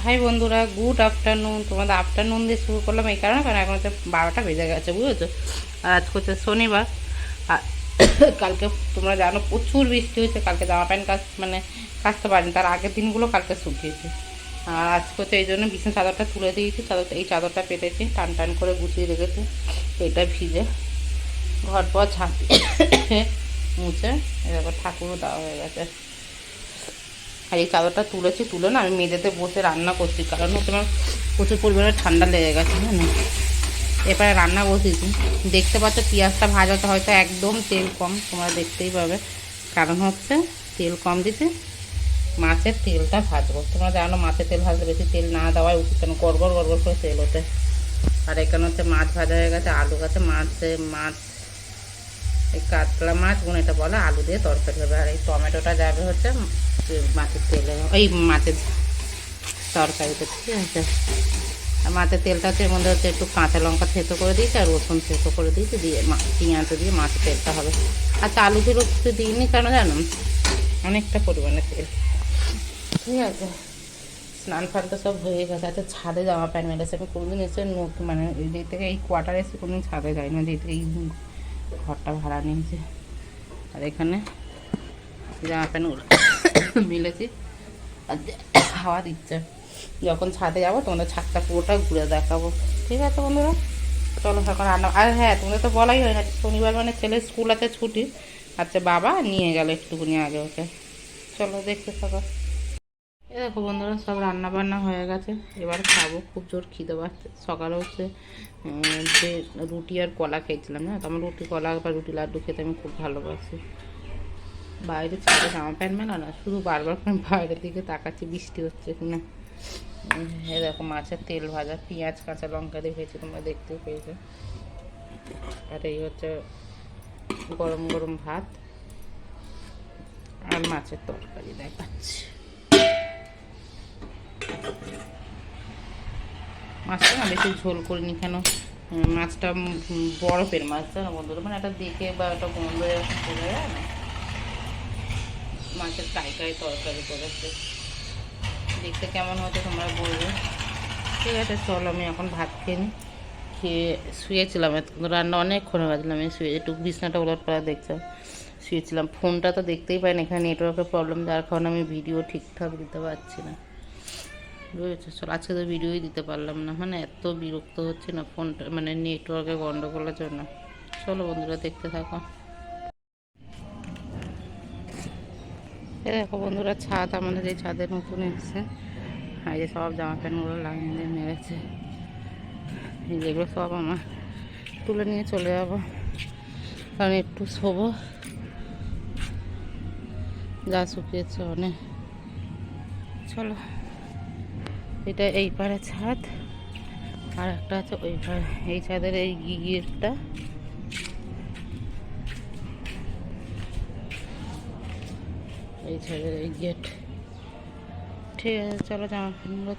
High বন্ধুরা, good afternoon. তোমাদের afternoon দিয়ে শুরু করলাম এই কারণে, কারণ এখন হচ্ছে 12টা বেজে গেছে, বুঝেছো। আর আজকে হচ্ছে শনিবার। আর কালকে তোমরা জানো প্রচুর বৃষ্টি হয়েছে। কালকে জামা প্যান্ট কাচতে পারিনি, তার আগের দিনগুলো কালকে শুকিয়েছে। আর আজকে হচ্ছে এই জন্য বিছানা চাদরটা তুলে দিয়েছি। এই চাদরটা পেতেছি, টান টান করে গুছিয়ে রেখেছি। এটা ভিজে ঘর পর ঝাঁপি মুছে এরকম ঠাকুরও দেওয়া হয়ে গেছে। আর এই চাদরটা তুলে না আমি মেঝেতে বসে রান্না করছি, কারণ হচ্ছে আমার প্রচুর পরিমাণে ঠান্ডা লেগে গেছে, হ্যাঁ না। এবারে রান্না বসিয়েছি। দেখতে পাচ্ছ পেঁয়াজটা ভাজাতে হয়তো একদম তেল কম, তোমরা দেখতেই পাবে। কারণ হচ্ছে তেল কম দিতে মাছের তেলটা ভাজবো। তোমরা জানো মাছের তেল ভাজলে বেশি তেল না দেওয়াই উচিত, কেন গড়গড় গড়গড় করে তেল ওঠে। আর এখানে হচ্ছে মাছ ভাজা হয়ে গেছে, আলু গাছে মাছ এই কাতলা মাছ গুণ এটা বলে, আলু দিয়ে তরকারি হবে। আর এই টমেটোটা যাবে হচ্ছে মাছের তেলে, এই মাছের তরকারিতে, ঠিক আছে। আর মাছের তেলটা হচ্ছে এর মধ্যে হচ্ছে একটু কাঁচা লঙ্কা থেতো করে দিয়েছি আর রসুন থেতো করে দিয়েছি, দিয়ে পেঁয়াজ দিয়ে মাছের তেলটা হবে। আচ্ছা, আলু ফেরো কিছু দিইনি, কেন জানো, অনেকটা পরিমাণে তেল, ঠিক আছে। স্নান ফান তো সব হয়ে গেছে। আচ্ছা, ছাদে জামা প্যান্ট মেলেছে। আমি কোনোদিন এসে মানে এই দিক থেকে এই কোয়ার্টারে এসে কোনোদিন ছাদে যাই না, যেই থেকে এই ঘরটা ভাড়া নিয়েছি। আর এখানে জামা প্যান্টগুলো মিলেছি। আর হাওয়া দিচ্ছে, যখন ছাদে যাবো তোমাদের ছাদটা পুরোটা ঘুরে দেখাবো, ঠিক আছে বন্ধুরা। চলো এখন রান্না। আর হ্যাঁ, তোমাদের তো বলাই হয় না, শনিবার মানে ছেলের স্কুল আছে ছুটি। আচ্ছা, বাবা নিয়ে গেল একটুখানি আগে ওকে। চলো দেখতে থাকো। এ দেখো বন্ধুরা, সব রান্না বান্না হয়ে গেছে, এবার খাবো। খুব জোর খিদে পাচ্ছে। সকালে হচ্ছে যে রুটি আর কলা খেয়েছিলাম, না তো আমার রুটি কলা বা রুটি লাড্ডু খেতে আমি খুব ভালোবাসি। বাইরে ছাদে জামা প্যান্ট মেলা না, শুধু বারবার করে বাইরের দিকে তাকাচ্ছি বৃষ্টি হচ্ছে কিনা। এ দেখো মাছের তেল ভাজা, পেঁয়াজ কাঁচা লঙ্কা দিয়ে ভেজে, তোমরা দেখতেই পেয়েছো। আর এই হচ্ছে গরম গরম ভাত আর মাছের তরকারি দেখাচ্ছি। মাছটা না বেশি ঝোল করিনি, কেন মাছটা বরফের মাছ, জানো বন্ধুরা, মানে একটা দেখে বা একটা গন্ধ এরকম চলে যায় না। মাছের কাই তরকারি করেছে, দেখতে কেমন হচ্ছে তোমরা বলবে। ঠিক আছে, চলো আমি এখন ভাত খেয়ে নিই। খেয়ে শুয়েছিলাম, রান্না অনেকক্ষণ বাজলাম। আমি শুয়ে একটু বিছনাটা ওলট পাড়া দেখছিলাম, শুয়েছিলাম। ফোনটা তো দেখতেই পাই না, এখানে নেটওয়ার্কের প্রবলেম, যার কারণে আমি ভিডিও ঠিকঠাক দিতে পারছি না, বুঝেছো। চলো, আজকে তো ভিডিওই দিতে পারলাম না, মানে এত বিরক্ত হচ্ছে না ফোনটা, মানে নেটওয়ার্কের গন্ডগোলের জন্য। চলো বন্ধুরা, দেখতে থাকো। এ দেখো বন্ধুরা, ছাদ আমাদের এই ছাদের নতুন এসছে। আর এই যে সব জামা প্যান্টগুলো লাইন দিয়ে মেরেছে, যেগুলো সব আমার তুলে নিয়ে চলে যাবো, কারণ একটু শোবো। যা শুকিয়েছে অনেক। চলো, এটা এই পারে ছাদ, আর একটা আছে ওই পারে। এই ছাদের এই গেটটা, এই ছাদের এই গেট, ঠিক আছে। চলো জামা প্যান্টগুলো